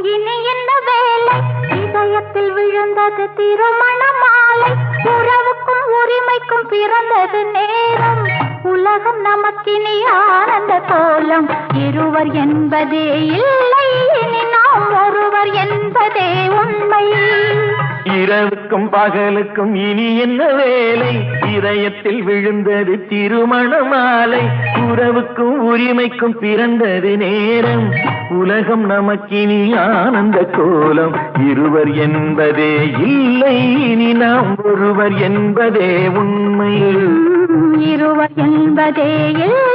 இனி என்ன வேலை இதயத்தில் விழுந்தது திருமண மாலை உறவுக்கும் உரிமைக்கும் பிறந்தது நேரம் உலகம் நமக்கினி ஆனந்த கோலம் இருவர் என்பதே இல்லை இனி நாம் ஒருவர் என்பதே உண்மை இரவுக்கும் பகலுக்கும் இனி என்ன வேலை இதயத்தில் விழுந்தது திருமண மாலை உறவுக்கும் உரிமைக்கும் பிறந்தது நேரம் உலகம் நமக்கினி ஆனந்த கோலம் இருவர் என்பதே இல்லை இனி நாம் ஒருவர் என்பதே உண்மை இருவர் என்பதே இல்லை